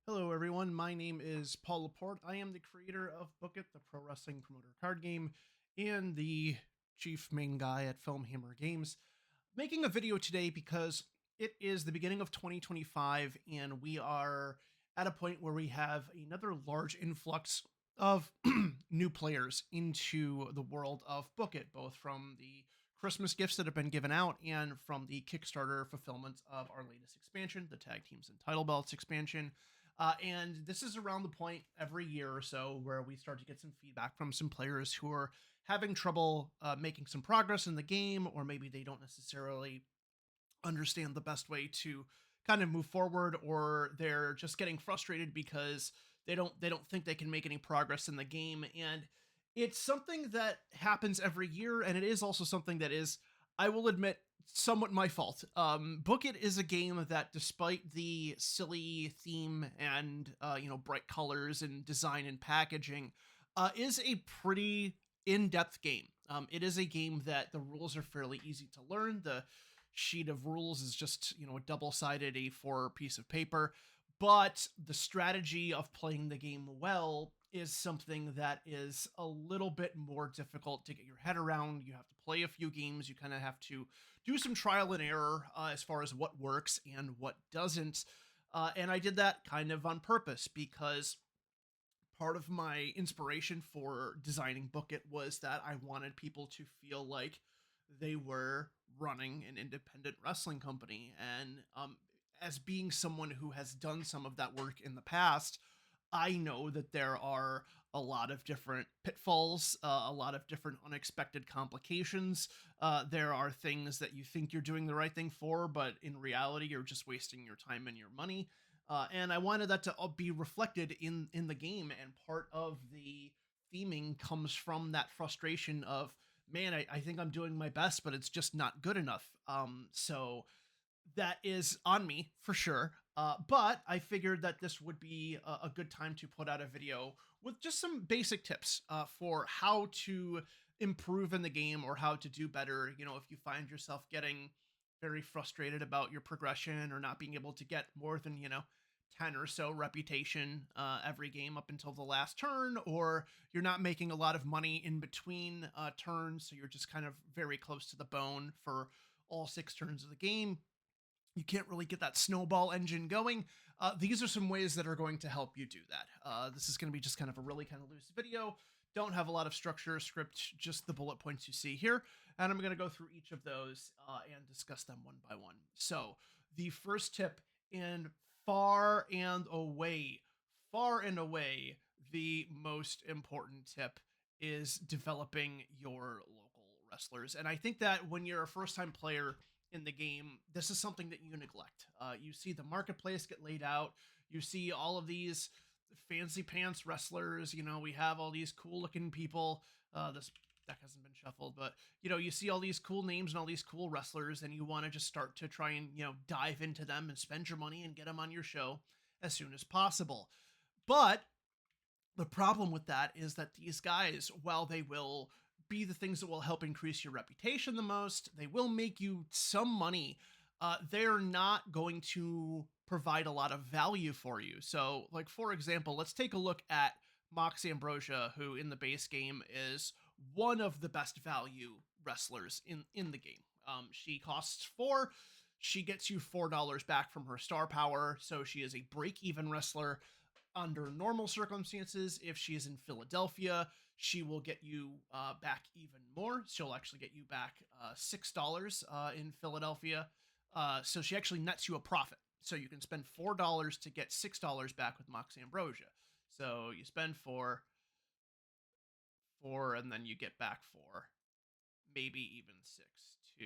Hello, everyone. My name is Paul Laporte. I am the creator of Book It, the pro wrestling promoter card game, and the chief main guy at Filmhammer Games. Making a video today because it is the beginning of 2025, and we are at a point where we have another large influx of new players into the world of Book It, both from the Christmas gifts that have been given out and from the Kickstarter fulfillment of our latest expansion, the Tag Teams and Title Belts expansion. And this is around the point every year or so where we start to get some feedback from some players who are having trouble making some progress in the game, or maybe they don't necessarily understand the best way to kind of move forward, or they're just getting frustrated because they don't think they can make any progress in the game. And it's something that happens every year, and it is also something that is, I will admit, somewhat my fault. Book It is a game that, despite the silly theme and bright colors and design and packaging, is a pretty in-depth game. It is a game that the rules are fairly easy to learn. The sheet of rules is just a double-sided A4 piece of paper, but the strategy of playing the game well is something that is a little bit more difficult to get your head around. You have to play a few games. You kind of have to do some trial and error as far as what works and what doesn't. And I did that kind of on purpose because part of my inspiration for designing Book It was that I wanted people to feel like they were running an independent wrestling company. And as being someone who has done some of that work in the past, I know that there are a lot of different pitfalls, a lot of different unexpected complications. There are things that you think you're doing the right thing for, but in reality, you're just wasting your time and your money. And I wanted that to be reflected in the game. And part of the theming comes from that frustration of, man, I think I'm doing my best, but it's just not good enough. So that is on me for sure. But I figured that this would be a good time to put out a video with just some basic tips for how to improve in the game or how to do better. If you find yourself getting very frustrated about your progression or not being able to get more than, 10 or so reputation every game up until the last turn, or you're not making a lot of money in between turns, so you're just kind of very close to the bone for all 6 turns of the game, you can't really get that snowball engine going. These are some ways that are going to help you do that. This is going to be just kind of a really kind of loose video. Don't have a lot of structure or script, just the bullet points you see here. And I'm going to go through each of those and discuss them one by one. So, the first tip, and far and away, far and away, the most important tip is developing your local wrestlers. And I think that when you're a first time player in the game, this is something that you neglect. You see the marketplace get laid out. You see all of these fancy pants wrestlers. We have all these cool looking people. This deck hasn't been shuffled, but you see all these cool names and all these cool wrestlers, and you want to just start to try and dive into them and spend your money and get them on your show as soon as possible. But the problem with that is that these guys, while they will be the things that will help increase your reputation the most, they will make you some money. They're not going to provide a lot of value for you. So, like, for example, let's take a look at Mox Ambrosia, who in the base game is one of the best value wrestlers in the game. She costs 4. She gets you $4 back from her star power, so she is a break even wrestler under normal circumstances. If she is in Philadelphia, she will get you back even more. She'll actually get you back $6 in Philadelphia. So she actually nets you a profit. So you can spend $4 to get $6 back with Mox Ambrosia. So you spend four, and then you get back 4, maybe even 6 to 6.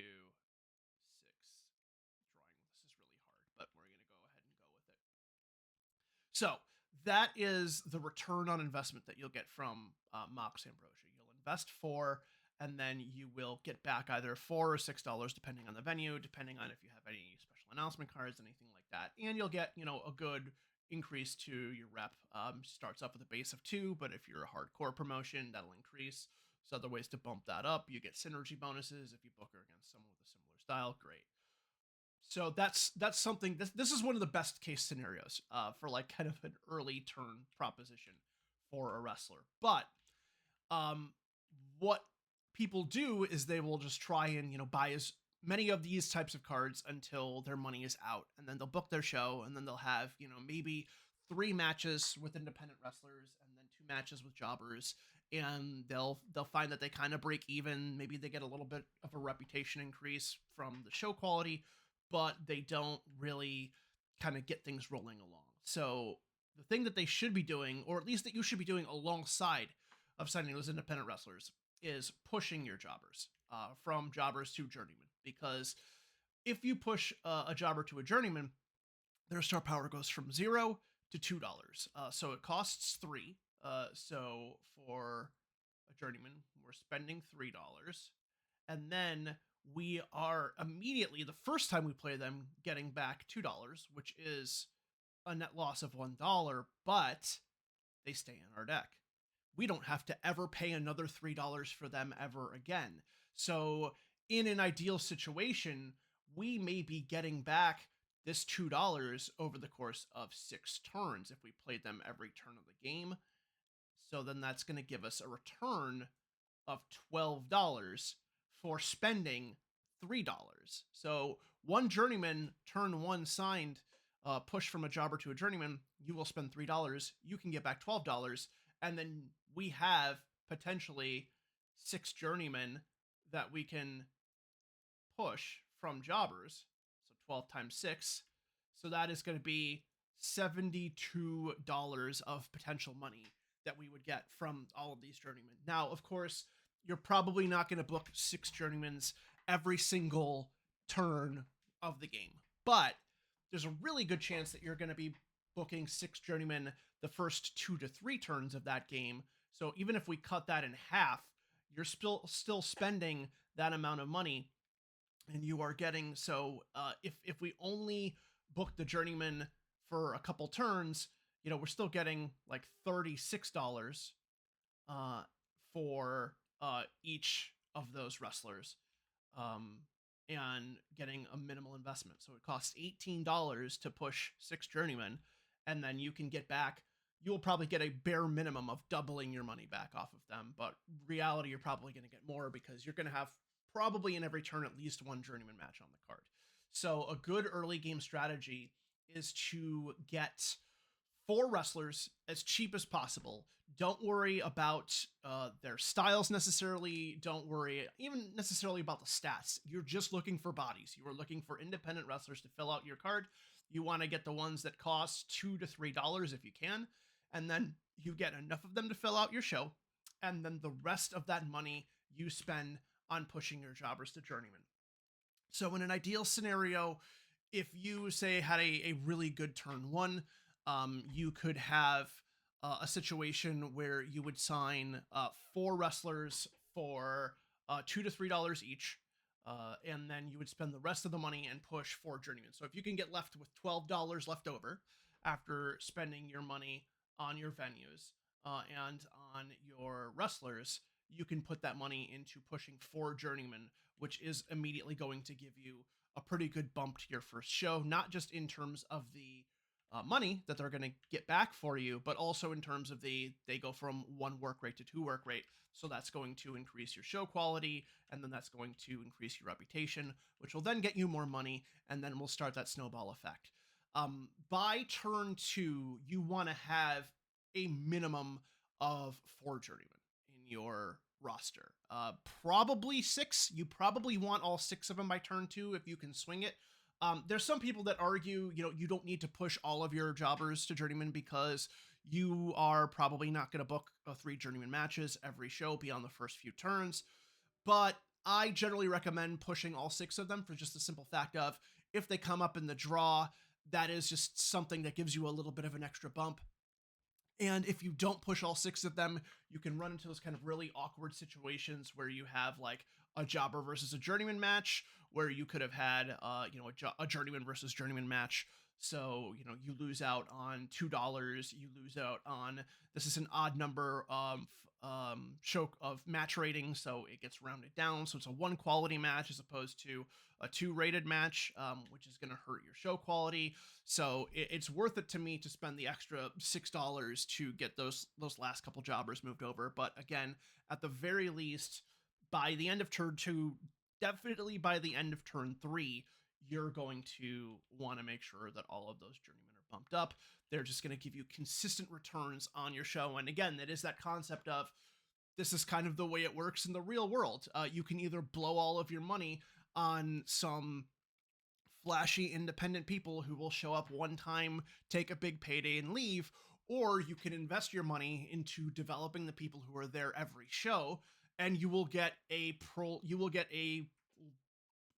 Drawing this is really hard, but we're gonna go ahead and go with it. So that is the return on investment that you'll get from Mox Ambrosia. You'll invest 4, and then you will get back either $4 or $6, depending on the venue, depending on if you have any special announcement cards, anything like that. And you'll get, a good increase to your rep. Starts off with a base of 2, but if you're a hardcore promotion, that'll increase. There's other ways to bump that up. You get synergy bonuses if you book her against someone with a similar style. Great. So that's something. This is one of the best case scenarios for like kind of an early turn proposition for a wrestler. But um, what people do is they will just try and buy as many of these types of cards until their money is out, and then they'll book their show, and then they'll have maybe 3 matches with independent wrestlers and then 2 matches with jobbers, and they'll find that they kind of break even. Maybe they get a little bit of a reputation increase from the show quality, but they don't really kind of get things rolling along. So the thing that they should be doing, or at least that you should be doing alongside of signing those independent wrestlers, is pushing your jobbers from jobbers to journeyman. Because if you push a jobber to a journeyman, their star power goes from $0 to $2. So it costs 3. So for a journeyman, we're spending $3, and then we are immediately, the first time we play them, getting back $2, which is a net loss of $1, but they stay in our deck. We don't have to ever pay another $3 for them ever again. So in an ideal situation, we may be getting back this $2 over the course of 6 turns if we played them every turn of the game. So then that's going to give us a return of $12 for spending $3. So one journeyman, turn 1 signed, push from a jobber to a journeyman, you will spend $3. You can get back $12, and then we have potentially 6 journeymen that we can push from jobbers. So 12 times 6. So that is going to be $72 of potential money that we would get from all of these journeymen. Now, of course, you're probably not going to book 6 journeymans every single turn of the game, but there's a really good chance that you're going to be booking 6 journeymen the first 2 to 3 turns of that game. So even if we cut that in half, you're still spending that amount of money, and you are getting, so if we only book the journeyman for a couple turns, we're still getting like $36 for each of those wrestlers, and getting a minimal investment. So it costs $18 to push 6 journeymen, and then you can get back, you'll probably get a bare minimum of doubling your money back off of them. But reality, you're probably going to get more, because you're going to have probably in every turn at least 1 journeyman match on the card. So a good early game strategy is to get 4 wrestlers as cheap as possible. Don't worry about their styles necessarily. Don't worry even necessarily about the stats. You're just looking for bodies. You are looking for independent wrestlers to fill out your card. You want to get the ones that cost $2 to $3 if you can, and then you get enough of them to fill out your show, and then the rest of that money you spend on pushing your jobbers to journeyman. So in an ideal scenario, if you say had a really good turn 1, you could have a situation where you would sign 4 wrestlers for $2 to $3 each, and then you would spend the rest of the money and push 4 journeymen. So if you can get left with $12 left over after spending your money on your venues and on your wrestlers, you can put that money into pushing 4 journeymen, which is immediately going to give you a pretty good bump to your first show, not just in terms of the money that they're going to get back for you, but also in terms of they go from 1 work rate to 2 work rate. So that's going to increase your show quality, and then that's going to increase your reputation, which will then get you more money, and then we'll start that snowball effect. By turn 2, you want to have a minimum of 4 journeymen in your roster. Probably 6. You probably want all 6 of them by turn 2 if you can swing it. There's some people that argue, you don't need to push all of your jobbers to journeyman because you are probably not going to book 3 journeyman matches every show beyond the first few turns. But I generally recommend pushing all 6 of them for just the simple fact of, if they come up in the draw, that is just something that gives you a little bit of an extra bump. And if you don't push all 6 of them, you can run into those kind of really awkward situations where you have like a jobber versus a journeyman match, where you could have had a journeyman versus journeyman match. So you lose out on $2. You lose out on, this is an odd number, show of match rating, so it gets rounded down. So it's a one quality match as opposed to a two rated match, which is going to hurt your show quality. So it's worth it to me to spend the extra $6 to get those last couple jobbers moved over. But again, at the very least, by the end of turn two, definitely by the end of turn three, you're going to want to make sure that all of those journeymen are bumped up. They're just going to give you consistent returns on your show. And again, that is that concept of this is kind of the way it works in the real world. You can either blow all of your money on some flashy independent people who will show up one time, take a big payday, and leave, or you can invest your money into developing the people who are there every show, and you will get a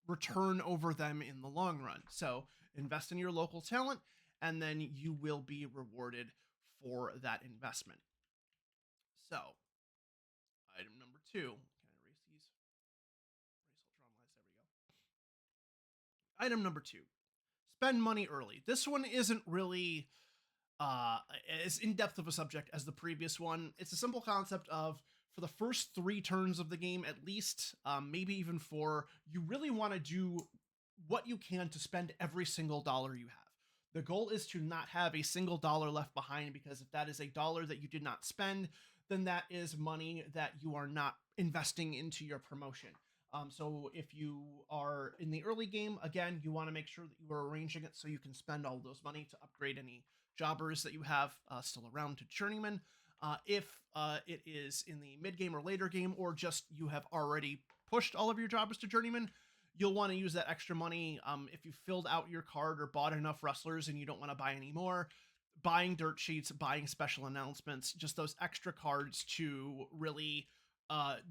return over them in the long run. So invest in your local talent, and then you will be rewarded for that investment. So, item number 2. Can I erase these? Erase all lines. There we go. Item number 2. Spend money early. This one isn't really as in-depth of a subject as the previous one. It's a simple concept of, for the first 3 turns of the game at least, maybe even 4, you really want to do what you can to spend every single dollar you have. The goal is to not have a single dollar left behind, because if that is a dollar that you did not spend, then that is money that you are not investing into your promotion. So if you are in the early game, again, you want to make sure that you are arranging it so you can spend all those money to upgrade any jobbers that you have still around to journeyman. If it is in the mid game or later game, or just you have already pushed all of your jobbers to journeyman, you'll want to use that extra money. If you filled out your card or bought enough wrestlers and you don't want to buy any more, buying dirt sheets, buying special announcements, just those extra cards to really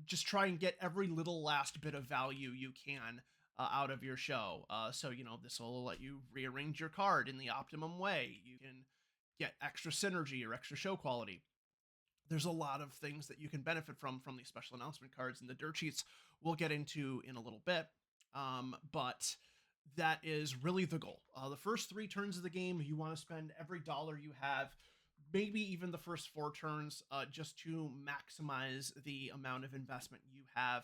just try and get every little last bit of value you can out of your show. So, this will let you rearrange your card in the optimum way. You can get extra synergy or extra show quality. There's a lot of things that you can benefit from these special announcement cards, and the dirt sheets we'll get into in a little bit. But that is really the goal. The first 3 turns of the game, you want to spend every dollar you have, maybe even the first 4 turns, just to maximize the amount of investment you have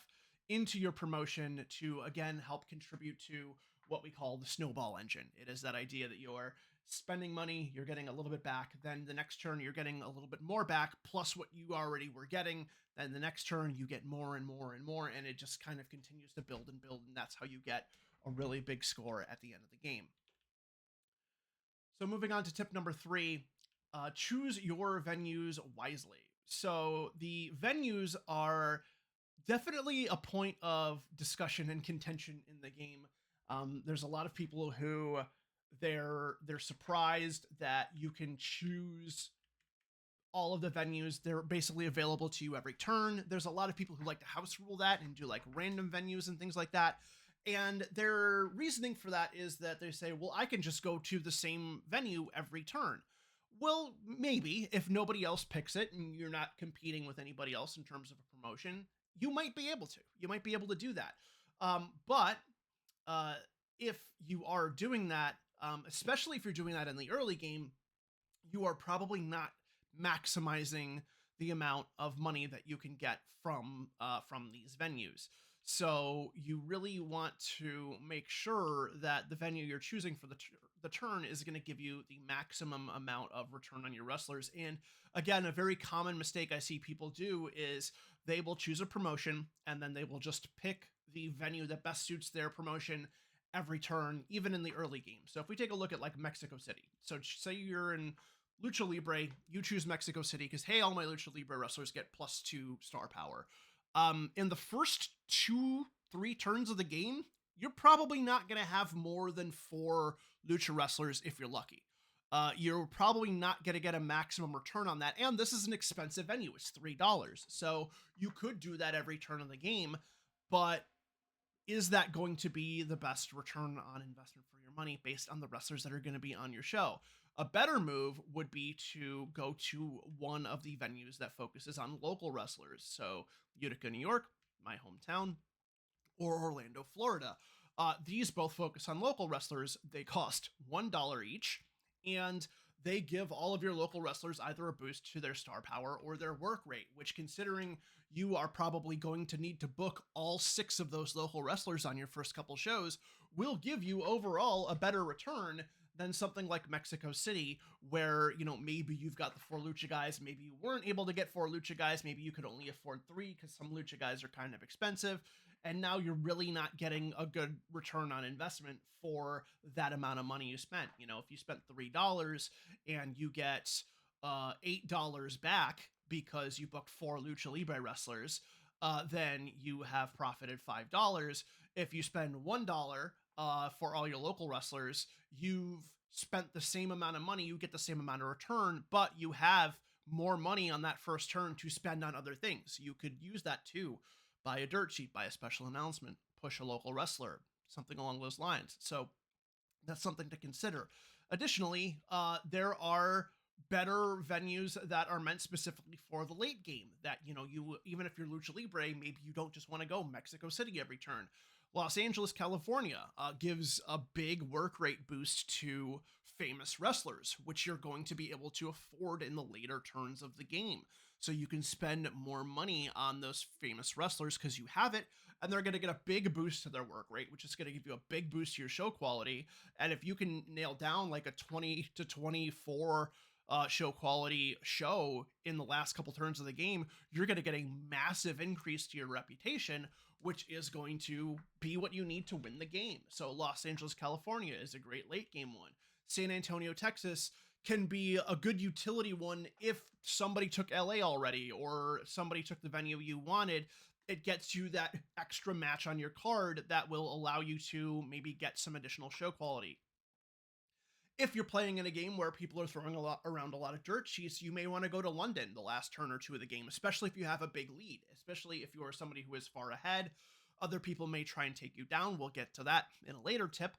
into your promotion to, again, help contribute to what we call the snowball engine. It is that idea that you're spending money, you're getting a little bit back, then the next turn you're getting a little bit more back, plus what you already were getting, then the next turn you get more and more and more, and it just kind of continues to build and build, and that's how you get a really big score at the end of the game. So moving on to tip number 3, choose your venues wisely. So the venues are definitely a point of discussion and contention in the game. There's a lot of people who they're surprised that you can choose all of the venues. They're basically available to you every turn. There's a lot of people who like to house rule that and do like random venues and things like that. And their reasoning for that is that they say, well, I can just go to the same venue every turn. Well, maybe if nobody else picks it and you're not competing with anybody else in terms of a promotion, you might be able to. You might be able to do that. But if you are doing that, especially if you're doing that in the early game, you are probably not maximizing the amount of money that you can get from these venues. So you really want to make sure that the venue you're choosing for the turn is going to give you the maximum amount of return on your wrestlers. And again, a very common mistake I see people do is they will choose a promotion and then they will just pick the venue that best suits their promotion every turn, even in the early game. So if we take a look at like Mexico City, so say you're in Lucha Libre, you choose Mexico City because, hey, all my Lucha Libre wrestlers get +2 star power. In the first 2-3 turns of the game, you're probably not going to have more than 4 Lucha wrestlers if you're lucky. You're probably not going to get a maximum return on that. And this is an expensive venue. It's $3. So you could do that every turn of the game, but is that going to be the best return on investment for your money based on the wrestlers that are going to be on your show? A better move would be to go to one of the venues that focuses on local wrestlers. So Utica, New York, my hometown, or Orlando, Florida. These both focus on local wrestlers. They cost $1 each, and they give all of your local wrestlers either a boost to their star power or their work rate, which, considering you are probably going to need to book all 6 of those local wrestlers on your first couple shows, will give you overall a better return than something like Mexico City, where, maybe you've got the 4 lucha guys, maybe you weren't able to get 4 lucha guys, maybe you could only afford 3 because some lucha guys are kind of expensive, and now you're really not getting a good return on investment for that amount of money you spent. If you spent $3 and you get $8 back because you booked 4 lucha libre wrestlers, then you have profited $5. If you spend $1 for all your local wrestlers, you've spent the same amount of money, you get the same amount of return, but you have more money on that first turn to spend on other things. You could use that to buy a dirt sheet, buy a special announcement, push a local wrestler, something along those lines. So that's something to consider. Additionally, there are better venues that are meant specifically for the late game that, you, even if you're lucha libre, maybe you don't just want to go Mexico City every turn. Los Angeles, California gives a big work rate boost to famous wrestlers, which you're going to be able to afford in the later turns of the game. So you can spend more money on those famous wrestlers because you have it, and they're going to get a big boost to their work rate, which is going to give you a big boost to your show quality. And if you can nail down like a 20 to 24 show quality show in the last couple turns of the game, you're going to get a massive increase to your reputation, which is going to be what you need to win the game. So Los Angeles, California is a great late game one. San Antonio, Texas can be a good utility one if somebody took LA already or somebody took the venue you wanted. It gets you that extra match on your card that will allow you to maybe get some additional show quality. If you're playing in a game where people are throwing around a lot of dirt sheets, you may want to go to London the last turn or two of the game, especially if you have a big lead, especially if you are somebody who is far ahead. Other people may try and take you down. We'll get to that in a later tip.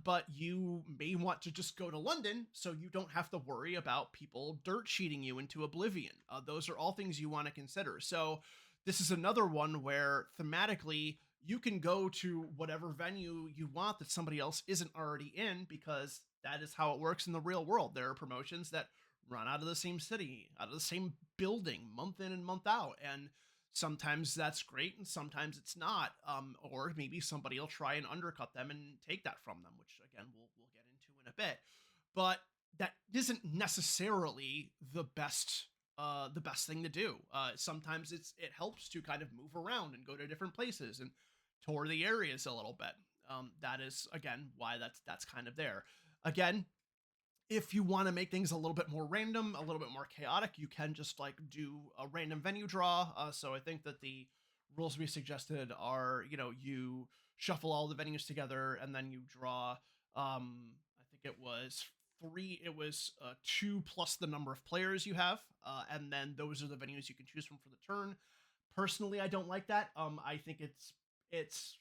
But you may want to just go to London so you don't have to worry about people dirt sheeting you into oblivion. Those are all things you want to consider. So this is another one where thematically you can go to whatever venue you want that somebody else isn't already in, because that is how it works in the real world. There are promotions that run out of the same city, out of the same building, month in and month out. And sometimes that's great and sometimes it's not. Or maybe somebody will try and undercut them and take that from them, which again, we'll get into in a bit. But that isn't necessarily the best thing to do. Sometimes it helps to kind of move around and go to different places and tour the areas a little bit. That is, again, why that's kind of there. Again, if you want to make things a little bit more random, a little bit more chaotic, you can just like do a random venue draw. So I think that the rules we suggested are, you shuffle all the venues together and then you draw, I think it was 2 plus the number of players you have. And then those are the venues you can choose from for the turn. Personally, I don't like that. I think it's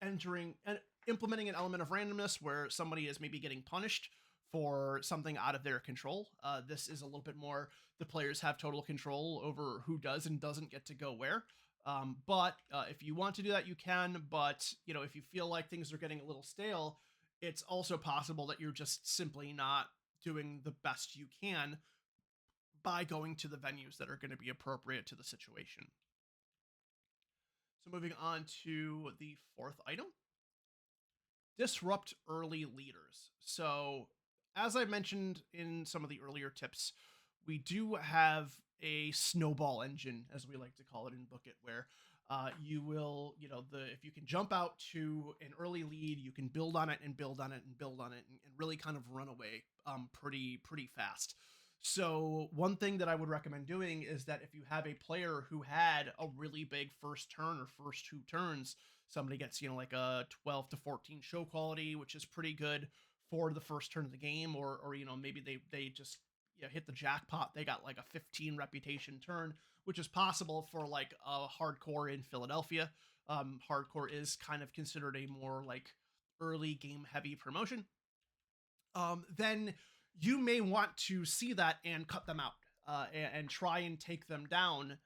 entering and implementing an element of randomness where somebody is maybe getting punished for something out of their control. This is a little bit more the players have total control over who does and doesn't get to go where. But if you want to do that, you can. But, if you feel like things are getting a little stale, it's also possible that you're just simply not doing the best you can by going to the venues that are going to be appropriate to the situation. So moving on to the fourth item, disrupt early leaders. So as I mentioned in some of the earlier tips, we do have a snowball engine, as we like to call it in Book It, where you will, if you can jump out to an early lead, you can build on it and build on it and build on it and really kind of run away pretty fast. So one thing that I would recommend doing is that if you have a player who had a really big first turn or first 2 turns, somebody gets, like a 12 to 14 show quality, which is pretty good for the first turn of the game, or maybe they just hit the jackpot. They got like a 15 reputation turn, which is possible for like a hardcore in Philadelphia. Hardcore is kind of considered a more like early game heavy promotion. Then you may want to see that and cut them out and try and take them down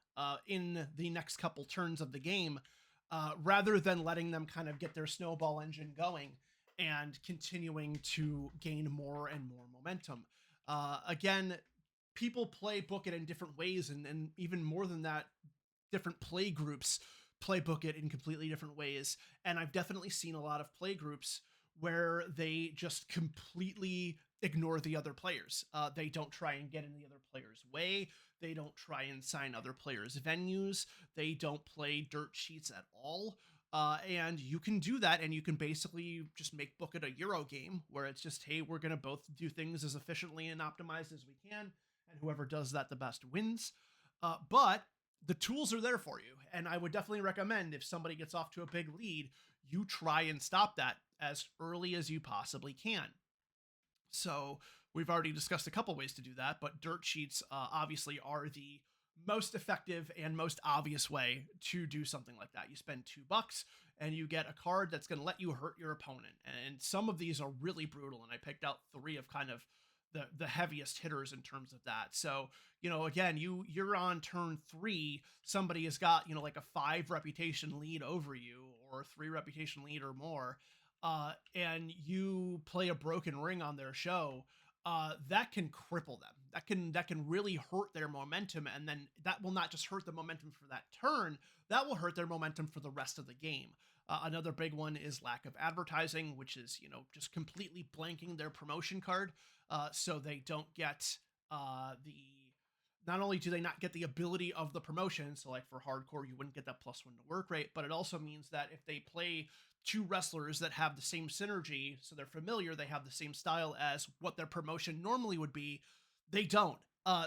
in the next couple turns of the game, rather than letting them kind of get their snowball engine going and continuing to gain more and more momentum. Again, people play Book It in different ways, and even more than that, different play groups play Book It in completely different ways. And I've definitely seen a lot of play groups where they just completely ignore the other players. They don't try and get in the other player's way. They don't try and sign other players' venues. They don't play dirt sheets at all. And you can do that, and you can basically just make Book It a Euro game where it's just, hey, we're going to both do things as efficiently and optimized as we can, and whoever does that the best wins. But the tools are there for you. And I would definitely recommend if somebody gets off to a big lead, you try and stop that as early as you possibly can. So we've already discussed a couple ways to do that, but dirt sheets obviously are the most effective and most obvious way to do something like that. You spend $2 and you get a card that's going to let you hurt your opponent. And some of these are really brutal. And I picked out three of kind of the heaviest hitters in terms of that. So, again, you're on turn 3, somebody has got, like a 5 reputation lead over you or 3 reputation lead or more. And you play a broken ring on their show, that can cripple them. That can really hurt their momentum, and then that will not just hurt the momentum for that turn. That will hurt their momentum for the rest of the game. Another big one is lack of advertising, which is just completely blanking their promotion card, so they don't get the. Not only do they not get the ability of the promotion, so like for hardcore, you wouldn't get that +1 to work rate, but it also means that if they play 2 wrestlers that have the same synergy, so they're familiar, they have the same style as what their promotion normally would be, they don't.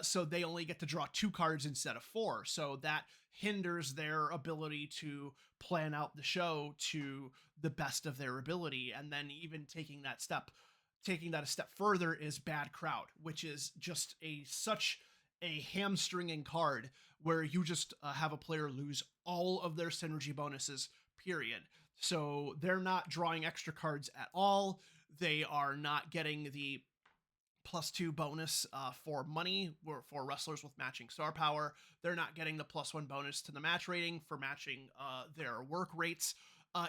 So they only get to draw 2 cards instead of 4. So that hinders their ability to plan out the show to the best of their ability. And then even taking that a step further is bad crowd, which is just such a hamstringing card where you just have a player lose all of their synergy bonuses, period. So they're not drawing extra cards at all. They are not getting the +2 bonus for money for wrestlers with matching star power. They're not getting the +1 bonus to the match rating for matching their work rates.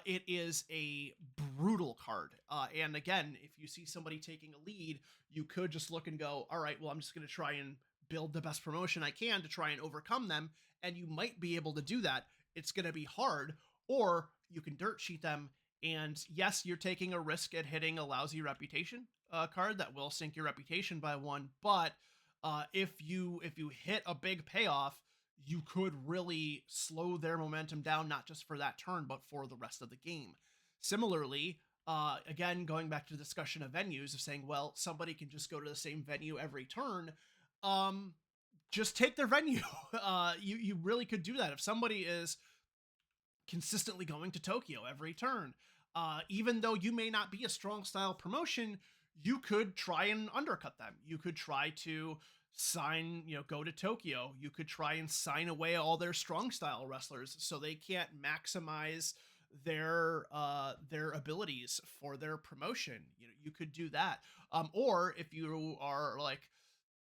It is a brutal card. And again, if you see somebody taking a lead, you could just look and go, all right, well, I'm just going to try and build the best promotion I can to try and overcome them. And you might be able to do that. It's going to be hard, or you can dirt sheet them. And yes, you're taking a risk at hitting a lousy reputation card that will sink your reputation by 1. But if you hit a big payoff, you could really slow their momentum down, not just for that turn, but for the rest of the game. Similarly, again, going back to the discussion of venues, of saying, well, somebody can just go to the same venue every turn. Just take their venue. You really could do that. If somebody is consistently going to Tokyo every turn, even though you may not be a strong style promotion, you could try and undercut them. You could try to go to Tokyo. You could try and sign away all their strong style wrestlers so they can't maximize their abilities for their promotion. You could do that. Or if you are like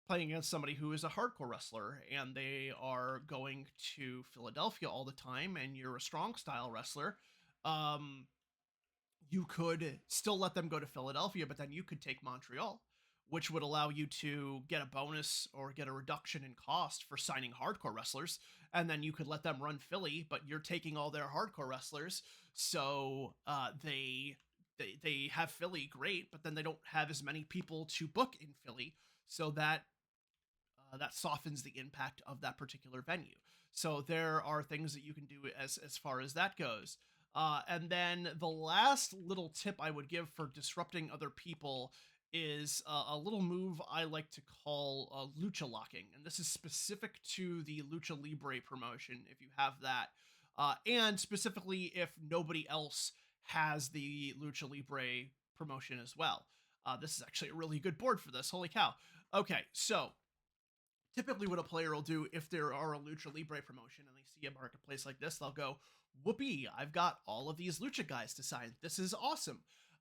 playing against somebody who is a hardcore wrestler and they are going to Philadelphia all the time and you're a strong style wrestler, you could still let them go to Philadelphia, but then you could take Montreal, which would allow you to get a bonus or get a reduction in cost for signing hardcore wrestlers. And then you could let them run Philly, but you're taking all their hardcore wrestlers. So they have Philly, great, but then they don't have as many people to book in Philly. So that softens the impact of that particular venue. So there are things that you can do as far as that goes. And then the last little tip I would give for disrupting other people is a little move I like to call lucha locking. And this is specific to the Lucha Libre promotion, if you have that. And specifically if nobody else has the Lucha Libre promotion as well. This is actually a really good board for this. Holy cow. Okay, so typically what a player will do if there are a Lucha Libre promotion and they see a marketplace like this, they'll go, whoopee, I've got all of these Lucha guys to sign. This is awesome.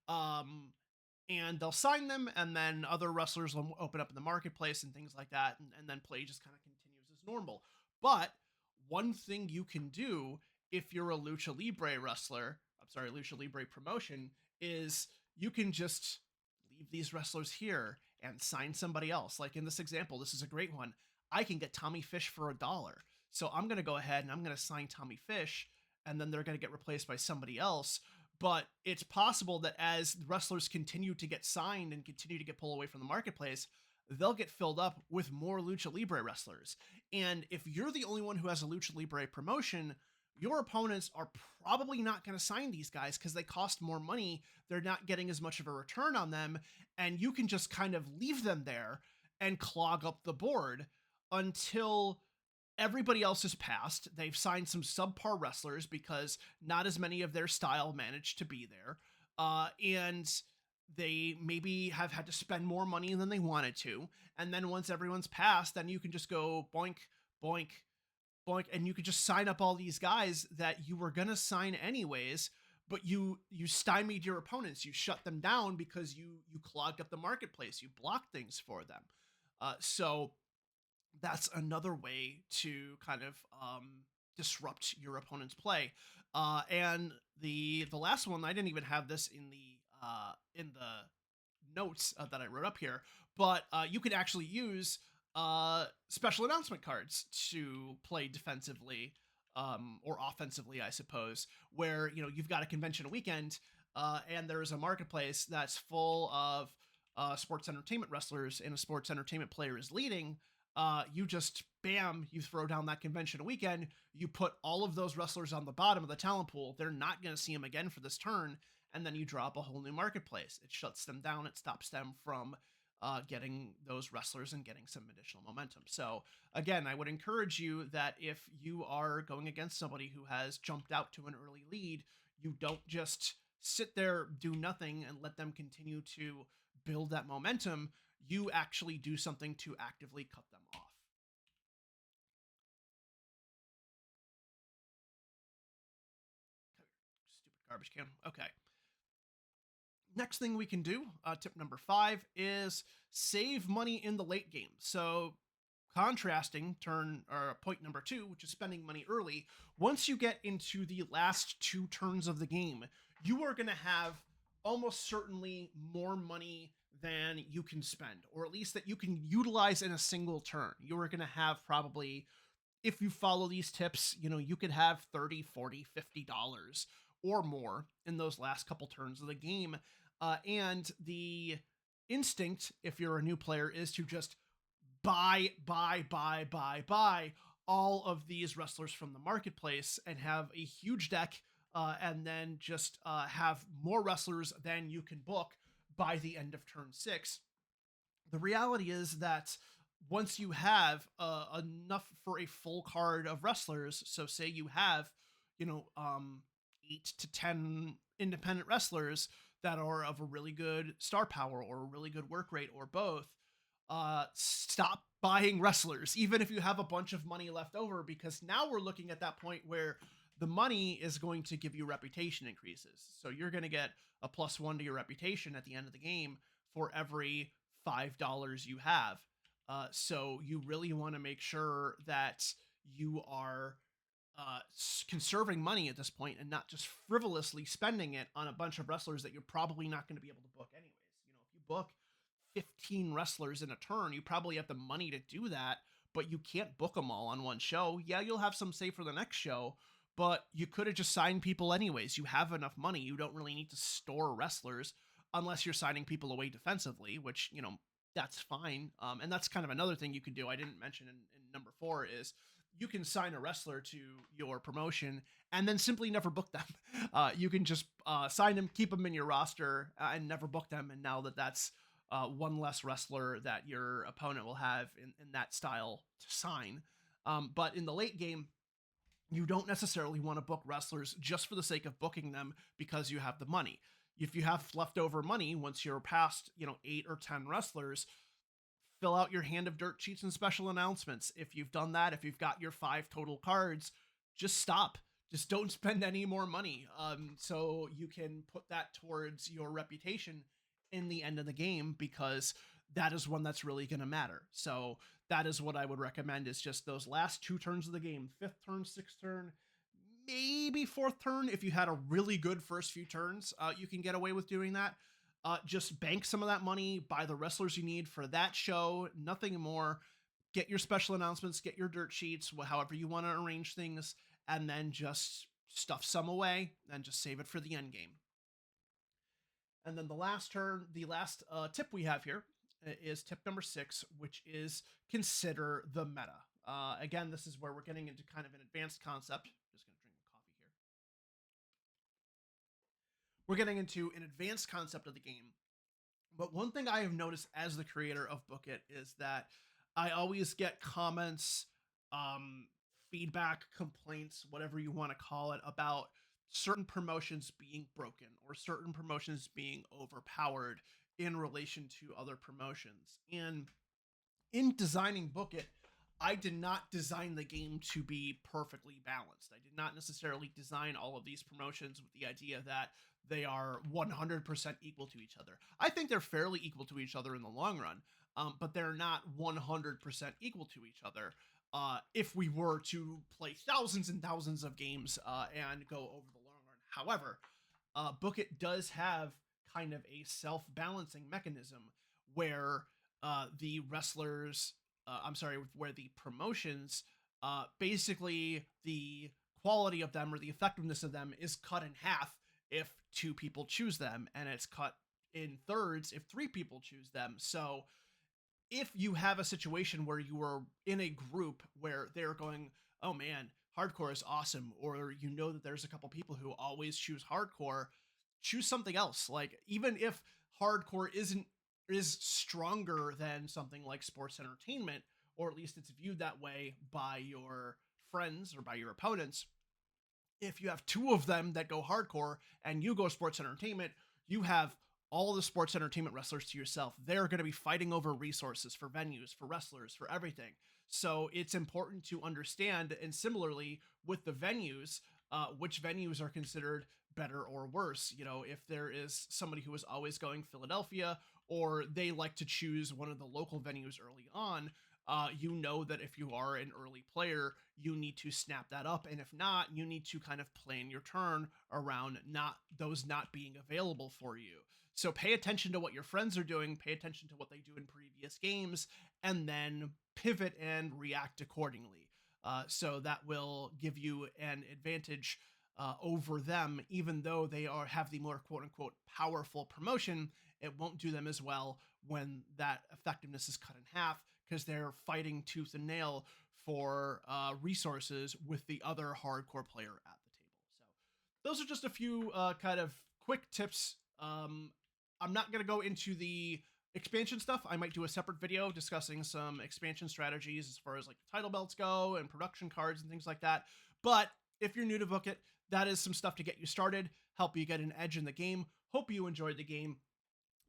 And they'll sign them, and then other wrestlers will open up in the marketplace and things like that, and then play just kind of continues as normal. But one thing you can do if you're a Lucha Libre Lucha Libre promotion, is you can just leave these wrestlers here and sign somebody else. Like in this example, this is a great one. I can get Tommy Fish for $1. So I'm going to go ahead and I'm going to sign Tommy Fish, and then they're going to get replaced by somebody else. But it's possible that as wrestlers continue to get signed and continue to get pulled away from the marketplace, they'll get filled up with more Lucha Libre wrestlers. And if you're the only one who has a Lucha Libre promotion, your opponents are probably not going to sign these guys because they cost more money. They're not getting as much of a return on them. And you can just kind of leave them there and clog up the board until everybody else has passed. They've signed some subpar wrestlers because not as many of their style managed to be there. And they maybe have had to spend more money than they wanted to. And then once everyone's passed, then you can just go boink, boink, boink, and you could just sign up all these guys that you were gonna sign anyways, but you stymied your opponents, you shut them down because you clogged up the marketplace, you blocked things for them. So that's another way to kind of disrupt your opponent's play. And the last one, I didn't even have this in the notes that I wrote up here, but you could actually use special announcement cards to play defensively or offensively, I suppose, where you've got a convention weekend and there's a marketplace that's full of sports entertainment wrestlers and a sports entertainment player is leading. You just bam, you throw down that convention weekend, you put all of those wrestlers on the bottom of the talent pool. They're not going to see them again for this turn, and then you drop a whole new marketplace. It shuts them down. It stops them from getting those wrestlers and getting some additional momentum. So again, I would encourage you that if you are going against somebody who has jumped out to an early lead, you don't just sit there, do nothing, and let them continue to build that momentum. You actually do something to actively cut them off. Stupid garbage can. Okay. Next thing we can do, tip number 5, is save money in the late game. So contrasting turn or point number 2, which is spending money early, once you get into the last 2 turns of the game, you are going to have almost certainly more money than you can spend, or at least that you can utilize in a single turn. You are going to have probably, if you follow these tips, you could have 30, 40, $50 or more in those last couple turns of the game. And the instinct, if you're a new player, is to just buy all of these wrestlers from the marketplace and have a huge deck, and then just have more wrestlers than you can book by the end of turn 6. The reality is that once you have enough for a full card of wrestlers, so say you have, 8 to 10 independent wrestlers that are of a really good star power or a really good work rate or both, stop buying wrestlers, even if you have a bunch of money left over, because now we're looking at that point where the money is going to give you reputation increases. So you're going to get a +1 to your reputation at the end of the game for every $5 you have. So you really want to make sure that you are conserving money at this point and not just frivolously spending it on a bunch of wrestlers that you're probably not going to be able to book anyways. If you book 15 wrestlers in a turn, you probably have the money to do that, but you can't book them all on one show. Yeah, you'll have some saved for the next show, but you could have just signed people anyways. You have enough money. You don't really need to store wrestlers unless you're signing people away defensively, which, that's fine. And that's kind of another thing you can do. I didn't mention in number 4 is you can sign a wrestler to your promotion and then simply never book them. You can just sign them, keep them in your roster, and never book them. And now that's one less wrestler that your opponent will have in that style to sign. But in the late game, you don't necessarily want to book wrestlers just for the sake of booking them because you have the money. If you have leftover money, once you're past, 8 or 10 wrestlers, fill out your hand of dirt sheets and special announcements. If you've done that, if you've got your 5 total cards, just stop. Just don't spend any more money. So you can put that towards your reputation in the end of the game, because that is one that's really going to matter. So that is what I would recommend, is just those last 2 turns of the game, 5th turn, 6th turn, maybe 4th turn. If you had a really good first few turns, you can get away with doing that. Just bank some of that money, buy the wrestlers you need for that show, nothing more. Get your special announcements, get your dirt sheets, however you want to arrange things, and then just stuff some away and just save it for the end game. And then the last tip we have here is tip number 6, which is consider the meta. Again, this is where we're getting into kind of an advanced concept. Just gonna drink a coffee here. We're getting into an advanced concept of the game. But one thing I have noticed as the creator of Book It is that I always get comments, um, feedback, complaints, whatever you want to call it, about certain promotions being broken or certain promotions being overpowered in relation to other promotions. And in designing Book It, I did not design the game to be perfectly balanced. I did not necessarily design all of these promotions with the idea that they are 100% equal to each other. I think they're fairly equal to each other in the long run, but they're not 100% equal to each other. If we were to play thousands and thousands of games and go over the long run. However, Book It does have kind of a self-balancing mechanism where the wrestlers, I'm sorry, where the promotions, basically the quality of them or the effectiveness of them is cut in half if 2 people choose them, and it's cut in thirds if 3 people choose them. So if you have a situation where you are in a group where they're going, oh man, hardcore is awesome, or you know that there's a couple people who always choose hardcore, choose something else. Like, even if hardcore is stronger than something like sports entertainment, or at least it's viewed that way by your friends or by your opponents, if you have 2 of them that go hardcore and you go sports entertainment, you have all the sports entertainment wrestlers to yourself. They're going to be fighting over resources for venues, for wrestlers, for everything. So it's important to understand, and similarly with the venues, which venues are considered better or worse. You know, if there is somebody who is always going Philadelphia, or they like to choose one of the local venues early on, you know that if you are an early player, you need to snap that up, and if not, you need to kind of plan your turn around not being available for you. So pay attention to what your friends are doing, pay attention to what they do in previous games, and then pivot and react accordingly. So that will give you an advantage over them, even though they have the more quote unquote powerful promotion. It won't do them as well when that effectiveness is cut in half, because they're fighting tooth and nail for resources with the other hardcore player at the table. So those are just a few kind of quick tips. I'm not going to go into the expansion stuff. I might do a separate video discussing some expansion strategies as far as like title belts go and production cards and things like that. But if you're new to Book It, that is some stuff to get you started, help you get an edge in the game. Hope you enjoyed the game.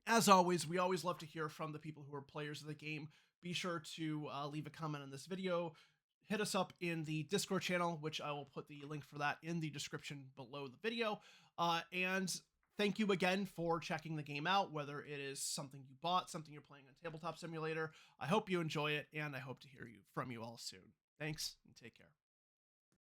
As always, we always love to hear from the people who are players of the game. Be sure to leave a comment on this video. Hit us up in the Discord channel, which I will put the link for that in the description below the video. And thank you again for checking the game out, whether it is something you bought, something you're playing on Tabletop Simulator. I hope you enjoy it, and I hope to hear from you all soon. Thanks, and take care.